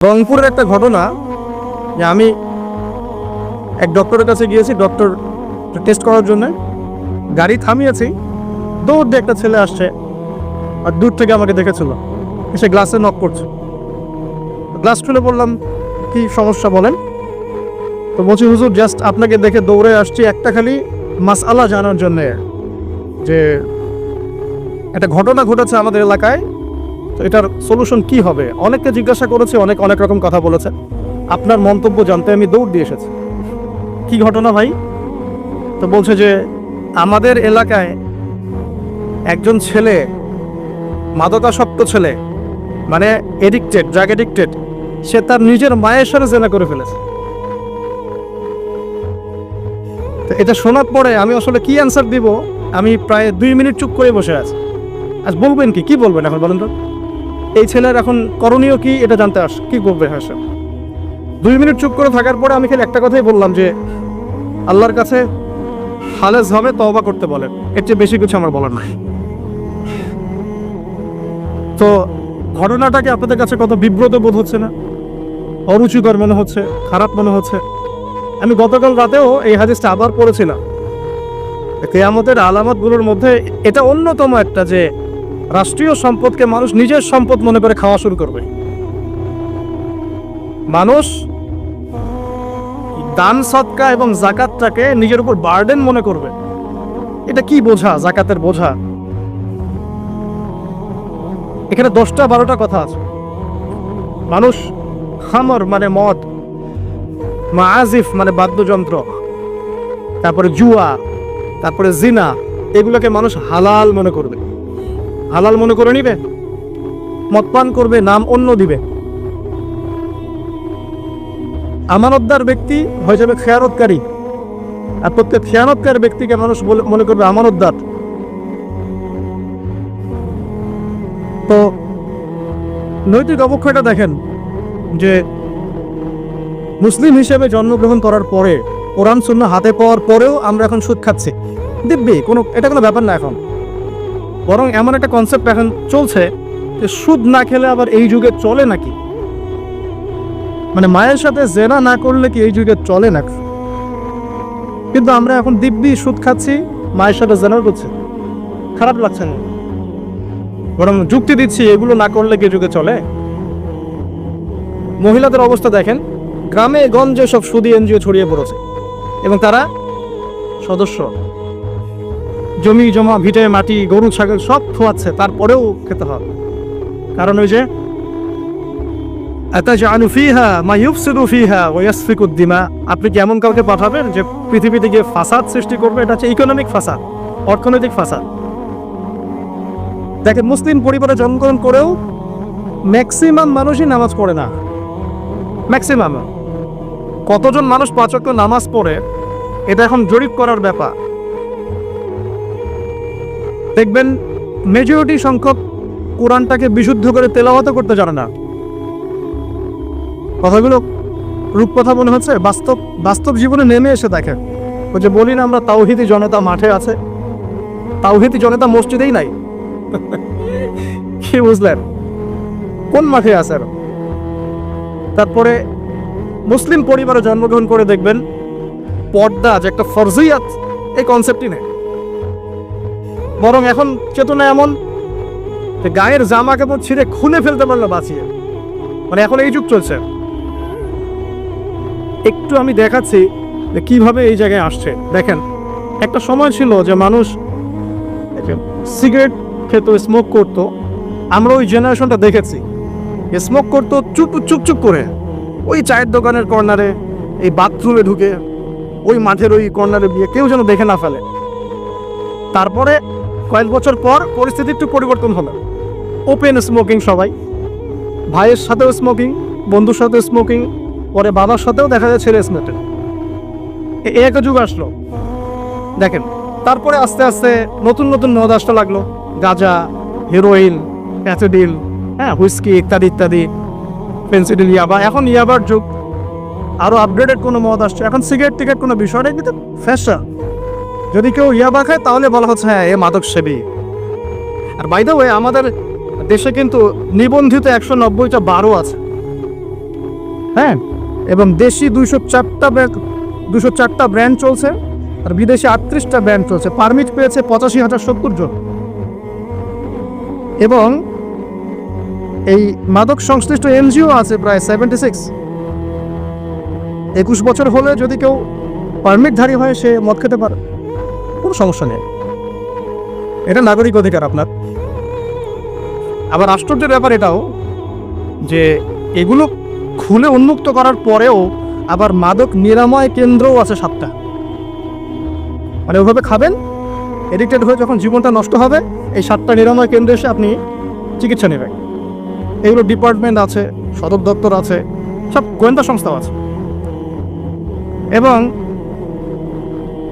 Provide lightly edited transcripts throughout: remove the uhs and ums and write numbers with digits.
রংপুরের একটা ঘটনা যে আমি এক ডক্টরের কাছে গিয়েছি, ডক্টর টেস্ট করার জন্য গাড়ি থামিয়েছি, দৌড় দিয়ে একটা ছেলে আসছে আর দূর থেকে আমাকে দেখেছিল, এসে গ্লাসে নক করছে। গ্লাস খুলে বললাম, কি সমস্যা বলেন। তো বলছি, হুজুর জাস্ট আপনাকে দেখে দৌড়ে আসছি একটা খালি মাসআলা জানার জন্যে, যে একটা ঘটনা ঘটেছে আমাদের এলাকায়, তো এটার সলিউশন কি হবে। অনেককে জিজ্ঞাসা করেছে, অনেক রকম কথা বলেছে, আপনার মন্তব্য জানতে আমি দৌড় দিয়ে এসেছি। কি ঘটনা ভাই? তো বলছে যে আমাদের এলাকায় একজন ছেলে, মাদকাসক্ত ছেলে, মানে এডিক্টেড, ড্রাগ এডিক্টেড, সে তার নিজের মায়ের সাথে জেনা করে ফেলেছে। তো এটা শোনার পরে আমি আসলে কি অ্যান্সার দিব, আমি প্রায় 2 মিনিট চুপ করে বসে আছি। আজ বলবেন কি বলবেন এখন বলেন তো? এই ছেলের এখন করণীয় কি এটা জানতে কি করবে? হ্যাঁ, 2 মিনিট চুপ করে থাকার পরে আমি খালি একটা কথাই বললাম যে আল্লাহর কাছে খালেস ভাবে তওবা করতে বলেন, এর চেয়ে বেশি কিছু আমার বলার নাই। তো ঘটনাটাকে আপনাদের কাছে কত বিব্রত বোধ হচ্ছে না? অরুচিকর মনে হচ্ছে, খারাপ মনে হচ্ছে? আমি গতকাল রাতেও এই হাদিসটা আবার পড়েছিলাম। কিয়ামতের আলামতগুলোর মধ্যে এটা অন্যতম একটা, যে রাষ্ট্রীয় সম্পদকে মানুষ নিজের সম্পদ মনে করে খাওয়া শুরু করবে। মানুষ দান সদকা এবং জাকাতটাকে নিজের উপর বার্ডেন মনে করবে। এটা কি বোঝা, জাকাতের বোঝা? এখানে 10টা-12টা কথা আছে। মানুষ খামর মানে মদ, মাআজিফ মানে বাদ্যযন্ত্র, তারপরে জুয়া, তারপরে জিনা, এগুলোকে মানুষ হালাল মনে করবে, হালাল মনে করে নিবে, মদ পান করবে, নাম অন্য দিবে। আমানতদার ব্যক্তি হয়ে যাবে খেয়ানতকারী, আর প্রত্যেক খেয়ানতকারী ব্যক্তিকে মানুষ মনে করবে আমানতদার। তো নৈতিক অবক্ষয়টা দেখেন, যে মুসলিম হিসেবে জন্মগ্রহণ করার পরে, কোরআন সুন্নাহ হাতে পাওয়ার পরেও আমরা এখন সুদ খাচ্ছি। দিব্যি এটা কোনো ব্যাপার না এখন। বরং এমন একটা কনসেপ্ট এখন চলছে যে সুদ না খেলে আবার এই যুগে চলে নাকি, মানে মায়ের সাথে জেনা না করলে কি এই যুগে চলে না? কিন্তু আমরা এখন দিব্যি সুদ খাচ্ছি, মায়ের সাথে জেনা করছি। খারাপ লাগছে না? বরং যুক্তি দিচ্ছি, এগুলো না করলে কি যুগে চলে? মহিলাদের অবস্থা দেখেন, গ্রামে গঞ্জে সব সুদী এনজিও ছড়িয়ে পড়েছে, এবং তারা সদস্য, জমি জমা, ভিটে মাটি, গরু ছাগল সব খোয়াচ্ছে, তারপরেও খেতে হবে। কারণ ওই যে আতাজআলু ফিহা মা ইউফসিদু ফিহা ওয়া ইয়াসফিকুদ দিমা, আপনি কি এমন কাউকে পাঠাবেন যে পৃথিবীতে গিয়ে ফাসাদ সৃষ্টি করবে? এটা হচ্ছে ইকোনমিক ফাসাদ, অর্থনৈতিক ফাসাদ। দেখেন, মুসলিম পরিবারে জন্মগ্রহণ করেও ম্যাক্সিমাম মানুষই নামাজ পড়ে না। ম্যাক্সিমাম কতজন মানুষ 5 ওয়াক্ত নামাজ পড়ে, এটা এখন জরিপ করার ব্যাপার। দেখবেন মেজরিটি সংখ্যক কোরআনটাকে বিশুদ্ধ করে তেলাওয়াত করতে জানে না। কথাগুলো রূপকথা মনে হচ্ছে, বাস্তব জীবনে নেমে এসে দেখেন। ওই যে বলি না আমরা, তাওহীদি জনতা মাঠে আছে, তাওহীদি জনতা মসজিদেই নাই। কি বুঝলেন? কোন মাঠে আছে? তারপরে মুসলিম পরিবারে জন্মগ্রহণ করে দেখবেন পর্দা যে একটা ফরজিয়াত, এই কনসেপ্টই নেই। বরং এখন চেতনা এমন যে গায়ের জামা কাপড় ছিঁড়ে খুলে ফেলতে পারলো বাঁচিয়ে, মানে এখন এই যুগ চলছে। একটু আমি দেখাচ্ছি যে কিভাবে এই জায়গায় আসছে। দেখেন, একটা সময় ছিল যে মানুষ সিগারেট খেত, স্মোক করতো। আমরা ওই জেনারেশনটা দেখেছি, স্মোক করতো চুপ করে, ওই চায়ের দোকানের কর্নারে, এই বাথরুমে ঢুকে, ওই মাঠের ওই কর্নারে গিয়ে, কেউ যেন দেখে না ফেলে। তারপরে কয়েক বছর পর পরিস্থিতি একটু পরিবর্তন হলো, ওপেন স্মোকিং, সবাই, ভাইয়ের সাথেও স্মোকিং, বন্ধুর সাথেও স্মোকিং, পরে বাবার সাথেও দেখা যায় ছেলে স্মোকিং। এই একটা যুগ আসলো। দেখেন, তারপরে আস্তে আস্তে নতুন মদ আসতে লাগলো, গাঁজা, হেরোইন, প্যাথোডিল, হুইস্কি ইত্যাদি, পেন্সিডিল, ইয়াবা। এখন ইয়াবার যুগ, আরো আপগ্রেডেড কোনো মদ আসছে। এখন সিগারেট কোনো বিষয় নেই, কিন্তু ফ্যাশন। যদি কেউ ইয়াবা খায় তাহলে বলা হচ্ছে হ্যাঁ, এ মাদক সেবী। আর বাই দ্য ওয়ে, আমাদের দেশে কিন্তু নিবন্ধিত 190টা বারও আছে। হ্যাঁ, এবং দেশি 204টা ব্র্যান্ড চলছে, আর বিদেশি 38টা ব্র্যান্ড চলছে। পারমিট পেয়েছে 85,070 জন। এবং এই মাদক সংশ্লিষ্ট এনজিও আছে প্রায় 76। 21 বছর হলে যদি কেউ পারমিটধারী হয় সে মদ খেতে পারে, কোনো সমস্যা নেই। এটা নাগরিক অধিকার আপনার। আবার আশ্চর্যের ব্যাপার এটাও যে এগুলো খুলে উন্মুক্ত করার পরেও আবার মাদক নিরাময় কেন্দ্রও আছে 7টা। মানে ওভাবে খাবেন, এডিক্টেড হয়ে যখন জীবনটা নষ্ট হবে, এই 7টা নিরাময় কেন্দ্রে এসে আপনি চিকিৎসা নেবেন। এগুলো ডিপার্টমেন্ট আছে, সদর দপ্তর আছে, সব গোয়েন্দা সংস্থাও আছে। এবং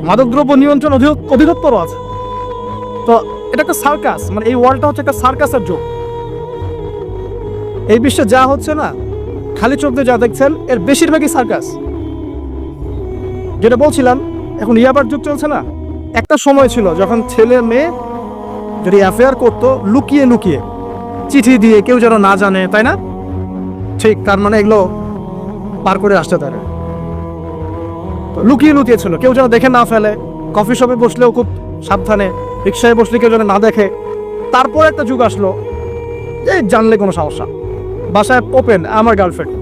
মাদকদ্রব্য নিয়ন্ত্রণ অধিদপ্তরও আছে। তো এটা একটা সার্কাস, মানে এই ওয়ার্ল্ডটা হচ্ছে একটা সার্কাসের যুগ। এই বিশ্বে যা হচ্ছে না, খালি চোখ দিয়ে যা দেখছেন, এর বেশিরভাগই সার্কাস। যেটা বলছিলাম, এখন ইয়াবার যুগ চলছে না। একটা সময় ছিল যখন ছেলে মেয়ে যদি অ্যাফেয়ার করতো লুকিয়ে লুকিয়ে, চিঠি দিয়ে, কেউ যেন না জানে, তাই না? ঠিক, তার মানে এগুলো পার করে আসতে পারে। লুকিয়ে লুকিয়ে ছিল, কেউ যেন দেখে না ফেলে। কফি শপে বসলেও খুব সাবধানে, রিক্সায় বসলে কেউ যেন না দেখে। তারপর একটা যুগ আসলো, এই জানলে কোনো সমস্যা, বাসায় ওপেন, আমার গার্লফ্রেন্ড,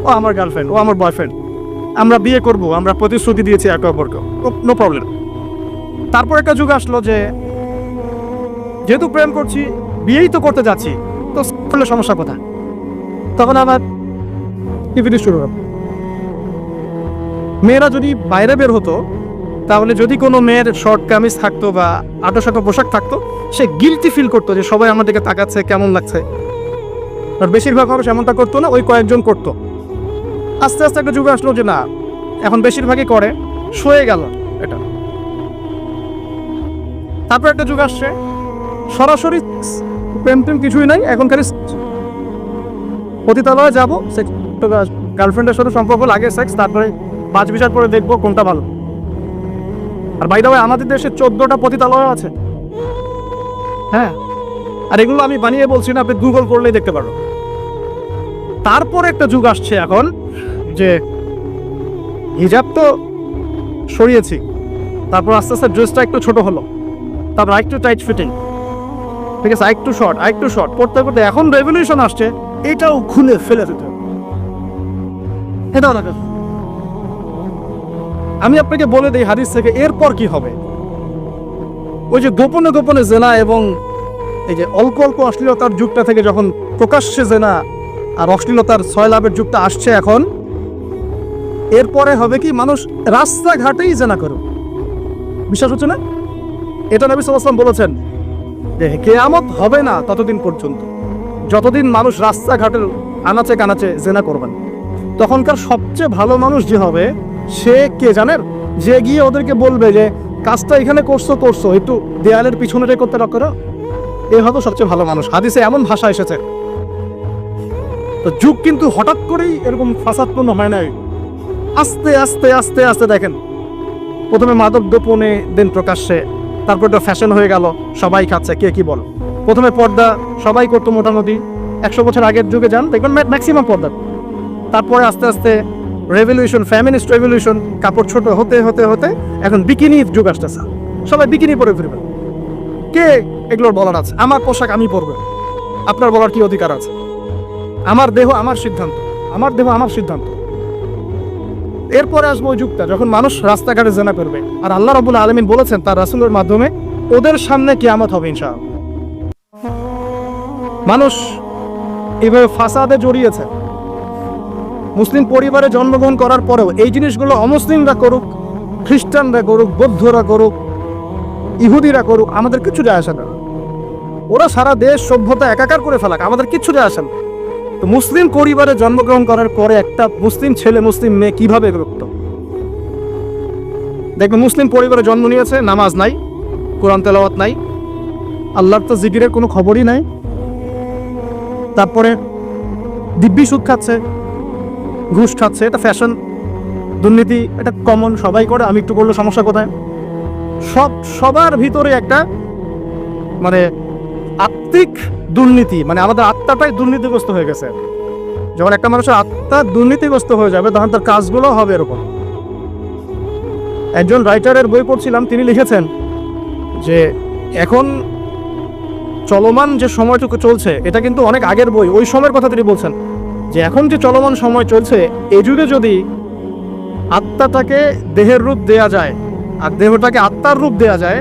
ও আমার গার্লফ্রেন্ড, ও আমার বয়ফ্রেন্ড, আমরা বিয়ে করব, আমরা প্রতিশ্রুতি দিয়েছি একে অপরকে, নো প্রবলেম। তারপর একটা যুগ আসলো যে যেহেতু প্রেম করছি, বিয়েই তো করতে যাচ্ছি, তো করলে সমস্যা কোথায়? তখন আবার টিভিটি শুরু হবে। মেয়েরা যদি বাইরে বের হতো, তাহলে যদি কোনো মেয়ের শর্ট কামিজ থাকতো বা আটো-শাটো পোশাক থাকতো, সে গিলটি ফিল করতো যে সবাই আমার দিকে তাকাচ্ছে, কেমন লাগছে। আর বেশিরভাগ মানুষ এমনটা করতো না, ওই কয়েকজন করতো। আস্তে আস্তে একটা যুগ আসলো যে না, এখন বেশিরভাগই করে, সয়ে গেল এটা। তারপর একটা যুগ আসছে সরাসরি প্রেম টেম কিছুই নাই, এখন খালি পতিতালয়ে যাবো, গার্লফ্রেন্ডের সাথে সম্পর্ক, লাগে সেক্স, তারপরে 5 বিচার করে দেখবো কোনটা ভালো। আর বাই দ্য ওয়ে, আমাদের দেশে 14টা পতিতালয় আছে। হ্যাঁ, আর এগুলো আমি বানিয়ে বলছি না, আপনি গুগল করলেই দেখতে পারো। তারপর একটা যুগ আসছে এখন যে হিজাব তো সরিয়েছি, তারপর আস্তে আস্তে ড্রেসটা একটু ছোট হলো, তারপর আরেকটু টাইট ফিটিং, ঠিক আছে, আরেকটু শর্ট পড়তে পড়তে এখন রেভলিউশন আসছে, এটাও খুলে ফেলে দিতে হবে। এটাও না, আমি আপনাকে বলে দিই হাদিস থেকে, এরপর কি হবে। ওই যে গোপনে গোপনে জেনা এবং এই যে অল্প অল্প অশ্লীলতার যুগটা থেকে যখন প্রকাশ্যে জেনা আর অশ্লীলতার সয়লাভের যুগটা আসছে এখন, এরপরে হবে কি, মানুষ রাস্তাঘাটেই জেনা করুক। বিশ্বাস হচ্ছে না? এটা নবী সাল্লাল্লাহু আলাইহি ওয়াসাল্লাম বলেছেন যে কিয়ামত হবে না ততদিন পর্যন্ত, যতদিন মানুষ রাস্তাঘাটের আনাচে কানাচে জেনা করবেন। তখনকার সবচেয়ে ভালো মানুষ যে হবে, সে কে জানেন? যে গিয়ে ওদেরকে বলবে যে কাজটা এখানে করছো, একটু দেয়ালের পিছনে করতে করো, এ হবে সবচেয়ে ভালো মানুষ। হাদিসে এমন ভাষা এসেছে। তো যুগ কিন্তু হঠাৎ করেই এরকম ফাসাদপূর্ণ হয় নাই, আস্তে আস্তে আস্তে আস্তে দেখেন, প্রথমে মাদক গোপনে, দেন প্রকাশ্যে, তারপর এটা ফ্যাশন হয়ে গেল, সবাই খাচ্ছে, কে কি বল। প্রথমে পর্দা সবাই করতো মোটামুটি, 100 বছর আগের যুগে যান দেখবেন ম্যাক্সিমাম পর্দা। তারপরে আস্তে আস্তে রেভলিউশন, ফ্যামিনিস্ট রেভলিউশন, কাপড় ছোট হতে হতে হতে এখন বিকিনির যুগ আসতেছে, সবাই বিকিনি পরে ফিরবে। কে এগুলোর বলার আছে? আমার পোশাক আমি পরবে, আপনার বলার কি অধিকার আছে? আমার দেহ আমার সিদ্ধান্ত, আমার দেহ আমার সিদ্ধান্ত। এরপরে আসবো ওই যুগটা যখন মানুষ রাস্তাঘাটে জেনা করবে, আর আল্লাহ রাব্বুল আলামিন বলেছেন তার রাসূলের মাধ্যমে, ওদের সামনে কিয়ামত হবে ইনশাআল্লাহ। মানুষ এভাবে ফাসাদে জড়িয়েছে। মুসলিম পরিবারে জন্মগ্রহণ করার পরেও এই জিনিসগুলো অমুসলিমরা করুক, খ্রিস্টানরা করুক, বৌদ্ধরা করুক, ইহুদিরা করুক, আমাদের কিচ্ছু যায় আসে না। ওরা সারা দেশ সভ্যতা একাকার করে ফেলাক, আমাদের কিচ্ছু যায় আসে না। তো মুসলিম পরিবারে জন্মগ্রহণ করার পরে একটা মুসলিম ছেলে, মুসলিম মেয়ে কিভাবে করত? দেখবেন মুসলিম পরিবারে জন্ম নিয়েছে, নামাজ নাই, কোরআন তেলাওয়াত নাই, আল্লাহর তো জিকিরের কোনো খবরই নাই। তারপরে দিব্যি সুদ খাচ্ছে, ঘুষ খাচ্ছে, এটা ফ্যাশন, দুর্নীতি, এটা কমন, সবাই করে, আমি একটু করলে সমস্যা কোথায়? সবার ভিতরে একটা মানে আত্মিক দুর্নীতি, মানে আমাদের আত্মাটাই দুর্নীতিগ্রস্ত হয়ে গেছে। যখন একটা মানুষের আত্মা দুর্নীতিগ্রস্ত হয়ে যাবে তখন তার কাজগুলো হবে এরকম। একজন রাইটারের বই পড়ছিলাম, তিনি লিখেছেন যে এখন চলমান যে সময়টুকু চলছে এটা কিন্তু অনেক আগের বই, ওই সময়ের কথা তিনি বলছেন যে এখন যে চলমান সময় চলছে এই যুগে যদি আত্মাটাকে দেহের রূপ দেয়া যায় আর দেহটাকে আত্মার রূপ দেয়া যায়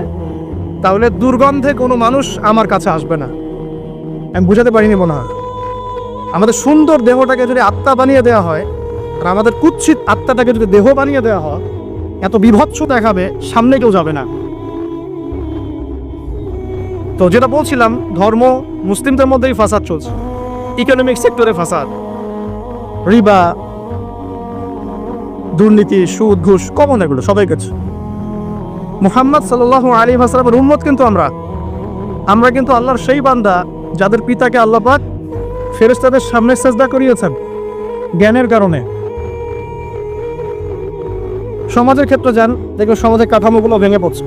তাহলে দুর্গন্ধে কোনো মানুষ আমার কাছে আসবে না। আমি বুঝাতে পারিনি মনে হয়। আমাদের সুন্দর দেহটাকে যদি আত্মা বানিয়ে দেওয়া হয় আর আমাদের কুৎসিত আত্মাটাকে যদি দেহ বানিয়ে দেওয়া হয়, এত বিভৎস দেখাবে, সামনে কেউ যাবে না। তো যেটা বলছিলাম, ধর্ম মুসলিমদের মধ্যেই ফাসাদ চলছে, ইকোনমিক সেক্টরে ফাসাদ, রিবা, দুর্নীতি, সুদ, ঘুষ, কমন, এগুলো সবাই কাছে। মুহাম্মদ সাল্লাল্লাহু আলাইহি ওয়াসাল্লামের উম্মত কিন্তু আমরা কিন্তু আল্লাহর সেই বান্দা যাদের পিতাকে আল্লাহ পাক ফেরেশতাদের সামনে সিজদা করিয়েছেন জ্ঞানের কারণে। সমাজের ক্ষেত্রে যান, দেখবেন সমাজের কাঠামোগুলো ভেঙে পড়ছে।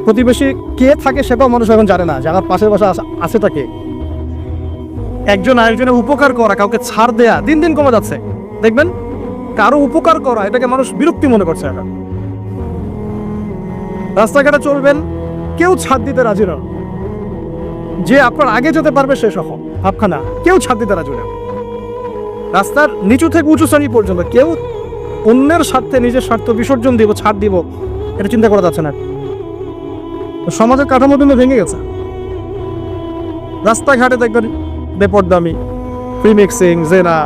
প্রতিবেশী কে থাকে সেটাও মানুষ এখন জানে না, যারা পাশের বাসা আছে তাকে। একজন আরেকজনের উপকার করা, কাউকে ছাড় দেয়া দিন দিন কমে যাচ্ছে। দেখবেন কারো উপকার করা এটাকে মানুষ বিরক্তি মনে করছে এখন। রাস্তাঘাটে চলবেন, কেউ ছাড় দিতে রাজি না, যে আপনার আগে যেতে পারবে সে সহ ভাবখানা, কেউ ছাড় দিতে রাজি না। রাস্তার নিচু থেকে উঁচু শ্রেণী পর্যন্ত কেউ অন্যের স্বার্থে নিজের স্বার্থ বিসর্জন দিব, ছাড় দিব, এটা চিন্তা করা যাচ্ছে না। সমাজের কাঠামো কিন্তু ভেঙে গেছে। রাস্তাঘাটে দেখবেন বেপরদামি, প্রিমিক্সিং, জেনা,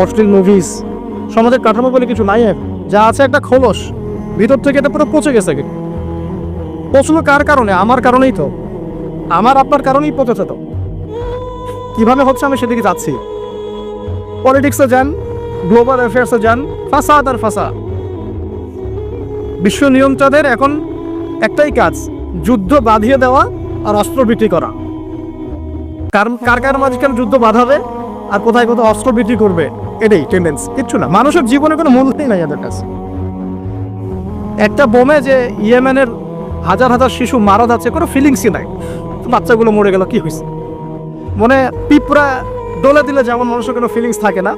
অশ্লীল মুভিজ। সমাজের কাঠামো বলে কিছু নাই, যা আছে একটা খোলস, ভিতর থেকে এটা পুরো পচে গেছে। পচলো কার কারণে? আমার কারণেই তো, আমার আপনার কারণেই পচেছে। তো কিভাবে হচ্ছে আমি সেদিকে যাচ্ছি। পলিটিক্সে যান, গ্লোবাল অ্যাফেয়ার্সে যান, ফাসাদ আর ফাসাদ। বিশ্ব নিয়ন্ত্রকদের এখন একটাই কাজ, যুদ্ধ বাঁধিয়ে দেওয়া আর অস্ত্র বিক্রি করা। কার কার মাঝখানে যুদ্ধ বাঁধাবে আর কোথায় কোথায় অস্ত্র বিক্রি করবে, এটাই টেন্ডেন্সি, কিচ্ছু না। মানুষের জীবনে কোনো মূল্যই নাই এদের কাছে। একটা বোমে যে ইয়েমেনের হাজার হাজার শিশু মারা যাচ্ছে, কোনো ফিলিংসই নাই। বাচ্চাগুলো মরে গেল, কি হয়েছে? মনে পিঁপড়া দোলে দিলে যেমন মানুষের কোনো ফিলিংস থাকে না,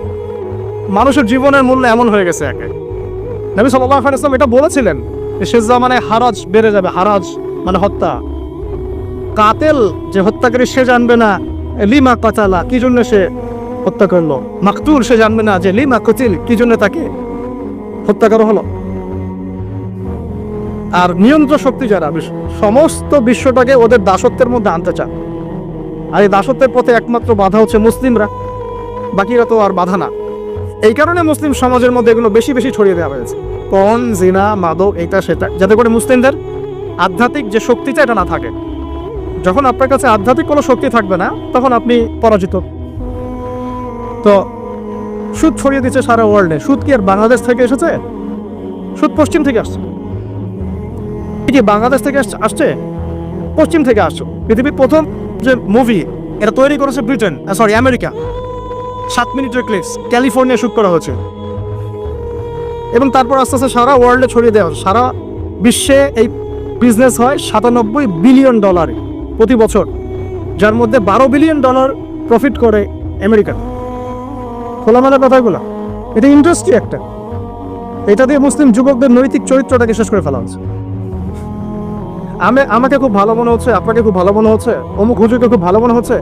মানুষের জীবনের মূল্য এমন হয়ে গেছে একে। নবী সাল্লাল্লাহু আলাইহি ওয়াসাল্লাম এটা বলেছিলেন যে শেষ জামানায় হারাজ বেড়ে যাবে। হারাজ মানে হত্যা। কাতেল যে হত্যাকারী সে জানবে না লিমা কাতালা, কি জন্য সে হত্যা করলো। মাকতুল সে জানবে না যে লিমা কতিল, কি জন্য তাকে হত্যা করা হলো। আর নিয়ন্ত্রক শক্তি যারা সমস্ত বিশ্বটাকে ওদের দাসত্বের মধ্যে আনতে চায়। আর এই দাসত্বের পথে একমাত্র বাধা হচ্ছে মুসলিমরা, বাকিরা তো আর বাধা না। এই কারণে মুসলিম সমাজের মধ্যে এগুলো বেশি বেশি ছড়িয়ে দেওয়া হয়েছে, পণ, জিনা, মাদক, এটা সেটা, যাতে করে মুসলিমদের আধ্যাত্মিক যে শক্তিটা এটা না থাকে। যখন আপনার কাছে আধ্যাত্মিক কোনো শক্তি থাকবে না তখন আপনি পরাজিত। তো সুদ ছড়িয়ে দিচ্ছে সারা ওয়ার্ল্ডে। সুদ কি আর বাংলাদেশ থেকে এসেছে? সুদ পশ্চিম থেকে আসছে। কি বাংলাদেশ থেকে আসছে? পশ্চিম থেকে আসছে। পৃথিবীর প্রথম যে মুভি এটা তৈরি করেছে ব্রিটেন, সরি আমেরিকা। 7 মিনিটের ক্লিপস ক্যালিফোর্নিয়া শুট করা হয়েছে এবং তারপর আস্তে আস্তে সারা ওয়ার্ল্ডে ছড়িয়ে দেওয়া হচ্ছে। সারা বিশ্বে এই বিজনেস হয় $97 বিলিয়ন প্রতি বছর, যার মধ্যে $12 বিলিয়ন প্রফিট করে আমেরিকা। খোলামেলা কথাগুলো, এটা ইন্ডাস্ট্রি একটা। এটা দিয়ে মুসলিম যুবকদের নৈতিক চরিত্রটাকে শেষ করে ফেলা হচ্ছে। আমাকে খুব ভালো মনে হচ্ছে, আপনাকে খুব ভালো মনে হচ্ছে, অমুক হুজুরকে খুব ভালো মনে হচ্ছে।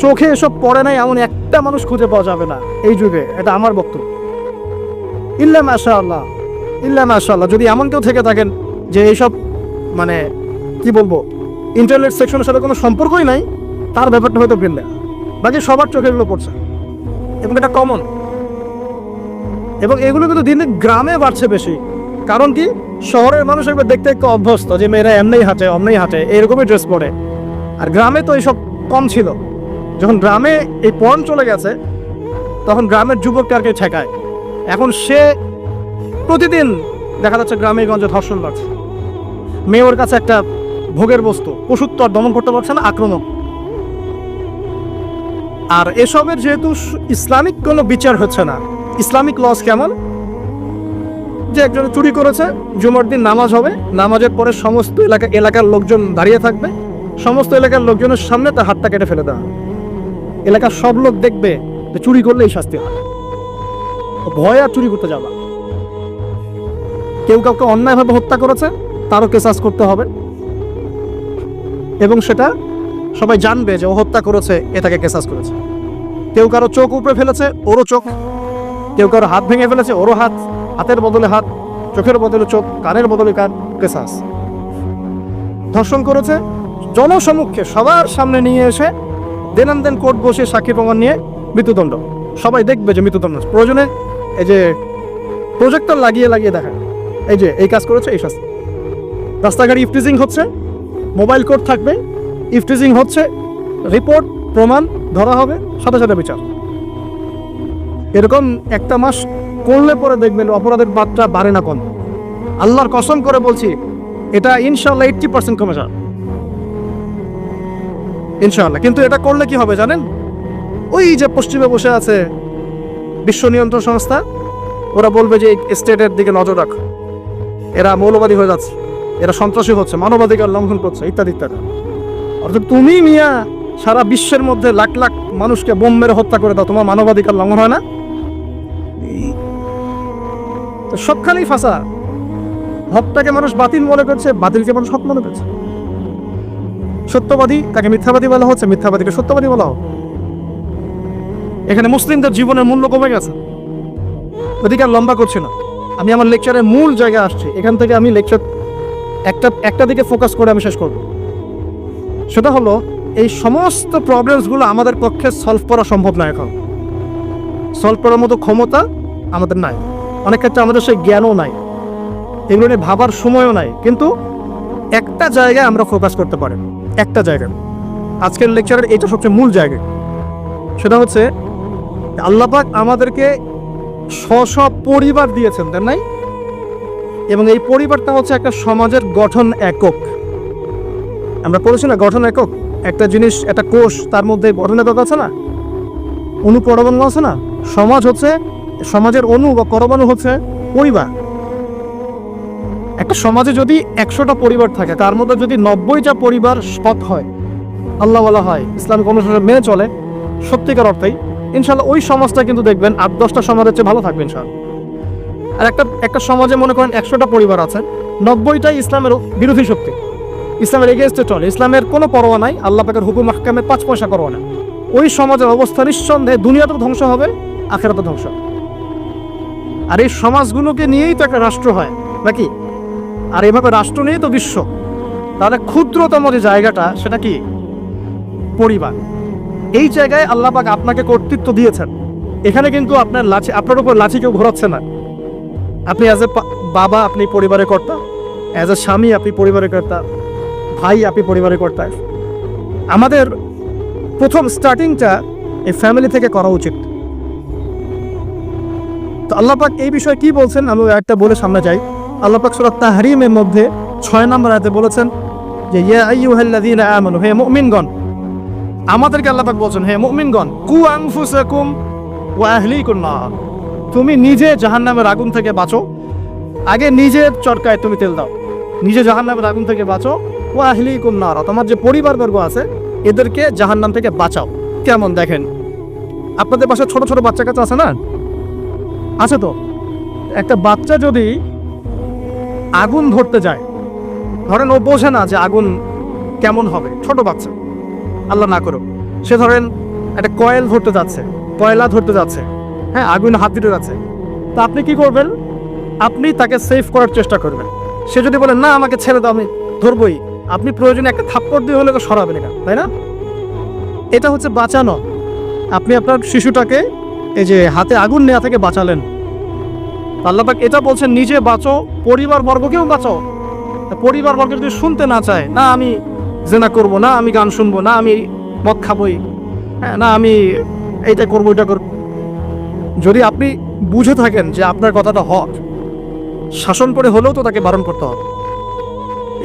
চোখে এসব পড়ে নাই এমন একটা মানুষ খুঁজে পাওয়া যাবে না এই যুগে, এটা আমার বক্তব্য। ইল্লা মাশাআল্লাহ, ইল্লা মাশাআল্লাহ। যদি এমন কেউ থেকে থাকেন যে এইসব মানে কি বলবো ইন্টারনেট সেকশনের সাথে কোনো সম্পর্কই নাই, তার ব্যাপারটা হয়তো ভিন্ন। বাকি সবার চোখে এগুলো পড়ছে এবং এটা কমন। এবং এগুলো কিন্তু দিন দিন গ্রামে বাড়ছে বেশি। কারণ কি, শহরের মানুষ একবার দেখতে একটু অভ্যস্ত যে মেয়েরা এমনিই হাঁটে, অমনি হাঁটে, এরকমই ড্রেস পরে। আর গ্রামে তো এইসব কম ছিল। যখন গ্রামে এই পণ চলে গেছে তখন গ্রামের যুবককে আর কেউ ঠেকায়। এখন সে প্রতিদিন দেখা যাচ্ছে গ্রামে গঞ্জে ধর্ষণ বাড়ছে। মেয়ের কাছে একটা ভোগের বস্তু, পশুত্ব আর দমন করতে পারছে না, আক্রমণ। আর এসবের যেহেতু ইসলামিক কোনো বিচার হচ্ছে না, ইসলামিক লস কেমন যে একজন চুরি করেছে, জুমার দিন নামাজ হবে, নামাজের পরে সমস্ত এলাকার লোকজন দাঁড়িয়ে থাকবে, সমস্ত এলাকার লোকজনের সামনে তার হাতটা কেটে ফেলে দেওয়া। এলাকার সব লোক দেখবে যে চুরি করলে এই শাস্তি হয়, ভয় আর চুরি করতে যাবা। কেউ কাউকে অন্যায়ভাবে হত্যা করেছে, তারও কেসাস করতে হবে, এবং সেটা সবাই জানবে যে ও হত্যা করেছে, এটাকে কেসাস করেছে। কেউ কারো চোখ উপরে ফেলেছে, ওরও চোখ। কেউ কারো হাত ভেঙে ফেলেছে, ওরও হাত, হাতের বদলে হাত, চোখের বদলে চোখ, কানের বদলে কান, কেসাস। ধর্ষণ করেছে, জনসমক্ষে সবার সামনে নিয়ে এসে দেন কোর্ট বসে সাক্ষী প্রমাণ নিয়ে মৃত্যুদণ্ড। সবাই দেখবে যে মৃত্যুদণ্ড, প্রয়োজনে এই যে প্রজেক্টর লাগিয়ে দেখা, এই যে এই কাজ করেছে, এই শাস্তি। রাস্তাঘাটে ইফটিজিং হচ্ছে, মোবাইল কোর্ট থাকবে, ইফটিজিং হচ্ছে, রিপোর্ট প্রমাণ ধরা হবে, সাথে সাথে বিচার। এরকম একটা মাস করলে পরে দেখবেন অপরাধের মাত্রা বাড়ে না কম। আল্লাহর কসম করে বলছি, এটা ইনশাআল্লাহ 80% কমে যাবে ইনশাআল্লাহ। কিন্তু এটা করলে কি হবে জানেন? ওই যে পশ্চিমে বসে আছে বিশ্ব নিয়ন্ত্রণ সংস্থা, ওরা বলবে যে স্টেটের দিকে নজর রাখ, এরা মৌলবাদী হয়ে যাচ্ছে, এরা সন্ত্রাসী হচ্ছে, মানবাধিকার লঙ্ঘন করছে, ইত্যাদি ইত্যাদি। অর্থাৎ তুমি মিয়া সারা বিশ্বের মধ্যে লাখ লাখ মানুষকে বোম মেরে হত্যা করে দাও, তোমার মানবাধিকার লঙ্ঘন হয় না? সবখানেই ফাঁসা। হকটাকে মানুষ বাতিল মনে করছে, বাতিলকে মানুষ হক মনে করছে। সত্যবাদী তাকে মিথ্যাবাদী বলা হচ্ছে, মিথ্যাবাদীকে সত্যবাদী বলা হোক। এখানে মুসলিমদের জীবনের মূল্য কমে গেছে। ওদিকে আর লম্বা করছে না, আমি আমার লেকচারের মূল জায়গায় আসছি। এখান থেকে আমি লেকচার একটা দিকে ফোকাস করে আমি শেষ করব। সেটা হলো, এই সমস্ত প্রবলেমসগুলো আমাদের পক্ষে সলভ করা সম্ভব না। এখন সলভ করার মতো ক্ষমতা আমাদের নাই, অনেক ক্ষেত্রে আমাদের সেই জ্ঞানও নাই, এগুলো নিয়ে ভাবার সময়ও নাই। কিন্তু একটা জায়গায় আমরা ফোকাস করতে পারি, একটা জায়গায়। আজকের লেকচারের এটা সবচেয়ে মূল জায়গা। সেটা হচ্ছে আল্লাহ পাক আমাদেরকে স্ব পরিবার দিয়েছেন, তাই নাই? এবং এই পরিবারটা হচ্ছে একটা সমাজের গঠন একক। আমরা পড়েছি না, গঠন একক। একটা জিনিস, একটা কোষ, তার মধ্যে গঠন একক আছে না, অণু পরমাণু আছে না। সমাজ হচ্ছে, সমাজের অণু বা পরমাণু হচ্ছে পরিবার। একটা সমাজে যদি 100টা পরিবার থাকে, তার মধ্যে যদি 90টা পরিবার সৎ হয়, আল্লাহ ওয়ালা হয়, ইসলামিক অনুশাসন মেনে চলে সত্যিকার অর্থেই, ইনশাল্লাহ ওই সমাজটা কিন্তু দেখবেন 8-10টা সমাজের চেয়ে ভালো থাকবে ইনশাল্লাহ। আর একটা সমাজে মনে করেন 100টা পরিবার আছে, 90টাই ইসলামের বিরোধী শক্তি, ইসলামের এগেইনস্টে চলে, ইসলামের কোনো পরোয়া নাই, আল্লাহ পাকের হুকুম আহকামের 5 পয়সা পরোয়া না। ওই সমাজের অবস্থা নিঃসন্দেহে দুনিয়াতেও ধ্বংস হবে, আখিরাতেও ধ্বংস। আর এই সমাজগুলোকে নিয়েই তো একটা রাষ্ট্র হয় নাকি? আর এভাবে রাষ্ট্র নিয়েই তো বিশ্ব। তাহলে ক্ষুদ্রতম যে জায়গাটা, সেটা কি? পরিবার। এই জায়গায় আল্লাহ পাক আপনাকে কর্তৃত্ব দিয়েছেন। এখানে কিন্তু আপনার উপর লাঠি কেউ ঘোরাচ্ছে না। আপনি অ্যাজ এ বাবা, আপনি পরিবারের কর্তা, অ্যাজ এ স্বামী আপনি পরিবারের কর্তা, ভাই আপনি পরিবারের কর্তা। আমাদের প্রথম স্টার্টিংটা এই ফ্যামিলি থেকে করা উচিত। তো আল্লাহ পাক এই বিষয়ে কি বলছেন, আমি একটা বলে সামনে যাই। আল্লাহ পাক সূরা তাহরিমের মধ্যে 6 নম্বর আয়াতে বলেছেন যে ইয়া আইয়ুহাল্লাযীনা আমানু, হে মুমিনগণ। আমাদেরকে আল্লাহ পাক বলছেন, হে মুমিনগণ, কু আনফুসাকুম ওয়া আহলিকুম নার, তুমি নিজে জাহান্নামের আগুন থেকে বাঁচো। আগে নিজের চরকায় তুমি তেল দাও, নিজে জাহান্নামের আগুন থেকে বাঁচো। ওয়া আহলিকুম নার, তোমার যে পরিবারবর্গ আছে এদেরকে জাহান্নাম থেকে বাঁচাও। কেমন দেখেন, আপনাদের বাসায় ছোট ছোট বাচ্চা কাচ্চা আছে না? আছে তো। একটা বাচ্চা যদি আগুন ধরতে যায়, ধরেন ও বোঝে না যে আগুন কেমন হবে, ছোট বাচ্চা, আল্লাহ না করুক, সে ধরেন একটা কয়েল ধরতে যাচ্ছে, কয়লা ধরতে যাচ্ছে, হ্যাঁ, আগুন হাত দিতে যাচ্ছে, তা আপনি কি করবেন? আপনি তাকে সেভ করার চেষ্টা করবেন। সে যদি বলে না আমাকে ছেড়ে দাও, আমি ধরবই, আপনি প্রয়োজনে একটা থাপ্পড় দিয়ে হলে সরাবেন না, তাই না? এটা হচ্ছে বাঁচানো। আপনি আপনার শিশুটাকে এই যে হাতে আগুন নেওয়া থেকে বাঁচালেন। আল্লাহ পাক এটা বলছেন, নিজে বাঁচো, পরিবার বর্গকেও বাঁচাও। পরিবার বর্গ যদি শুনতে না চায়, না আমি জেনা করব, না আমি গান শুনবো, না আমি মদ খাবই, হ্যাঁ, না আমি এইটা করবো, এটা করবো, যদি আপনি বুঝে থাকেন যে আপনার কথাটা হক, শাসন করে হলেও তো তাকে বারণ করতে হবে।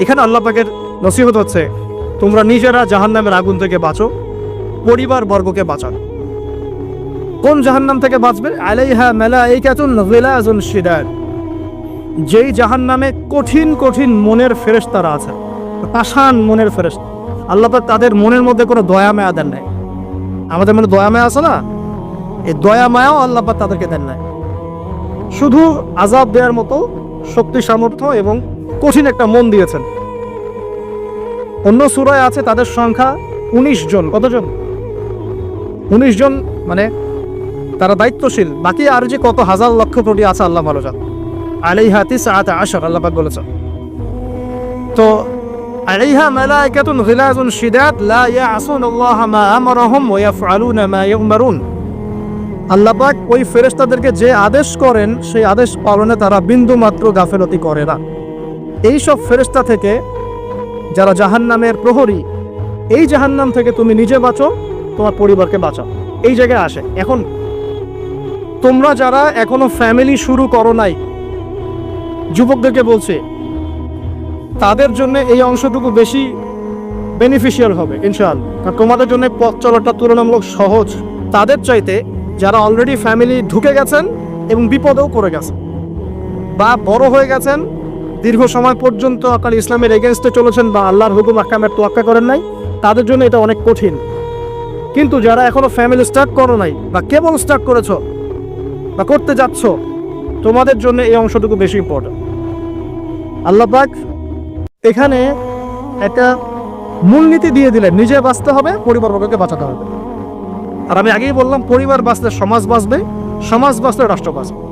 এখানে আল্লাহ পাকের নসিহত হচ্ছে, তোমরা নিজেরা জাহান্নামের আগুন থেকে বাঁচো, পরিবার বর্গকে বাঁচাও। কোন জাহান্নাম থেকে বাঁচবে? আলাইহা মালাইকাতুন গিলাযুন শিদাদ, যেই জাহান্নামে কঠিন কঠিন মনের ফেরেশতারা আছে, পাষাণ মনের ফেরেশতা। আল্লাহ পাক তাদের মনের মধ্যে কোনো দয়া মায়া দেন নাই। আমাদের মানে দয়া মায়া আছে না, এই দয়া মায়াও আল্লাহ পাক তাদেরকে দেন নাই, শুধু আযাব দেওয়ার মতো শক্তি সামর্থ্য এবং কঠিন একটা মন দিয়েছেন। অন্য সূরায় আছে তাদের সংখ্যা 19 জন। কতজন? 19 জন, মানে তারা দায়িত্বশীল। বাকি আর যে কত হাজার লক্ষ কোটি আছে আল্লাহ ভালো জানেন। আলাইহা তিসআত আশর আল্লাহ পাক বলেছেন। তো আলাইহা মালাইকাতুন গিলাযুন শিদাদ লা ইয়াসুনাল্লাহ মা আমারহুম ওয়া ইয়াফআলুনা মা ইউমারুন। আল্লাহ পাক ওই ফেরেশতাদেরকে যে আদেশ করেন সেই আদেশ পালনে তারা বিন্দু মাত্র গাফেলতি করে না। এই সব ফেরেশতা থেকে যারা জাহান্নামের প্রহরী, এই জাহান্নাম থেকে তুমি নিজে বাঁচো, তোমার পরিবারকে বাঁচাও। এই জায়গায় আসে। এখন তোমরা যারা এখনো ফ্যামিলি শুরু করো নাই, যুবকদেরকে বলছে, তাদের জন্য এই অংশটুকু বেশি বেনিফিশিয়াল হবে ইনশাআল্লাহ, কারণ তোমাদের জন্য পথ চলাটা তুলনামূলক সহজ তাদের চাইতে যারা অলরেডি ফ্যামিলি ঢুকে গেছেন এবং বিপদেও পড়ে গেছেন, বা বড় হয়ে গেছেন, দীর্ঘ সময় পর্যন্ত আপনার ইসলামের এগেনস্টে চলেছেন বা আল্লাহর হুকুম আহকামের তোয়াক্কা করেন নাই, তাদের জন্য এটা অনেক কঠিন। কিন্তু যারা এখনো ফ্যামিলি স্টার্ট করো নাই বা কেবল স্টার্ট করেছো বা করতে যাচ্ছ, তোমাদের জন্য এই অংশটুকু বেশি ইম্পর্টেন্ট। আল্লাহ পাক এখানে একটা মূলনীতি দিয়ে দিলেন, নিজে বাঁচতে হবে, পরিবারবর্গকে বাঁচাতে হবে। আর আমি আগেই বললাম, পরিবার বাঁচলে সমাজ বাঁচবে, সমাজ বাঁচলে রাষ্ট্র বাঁচবে।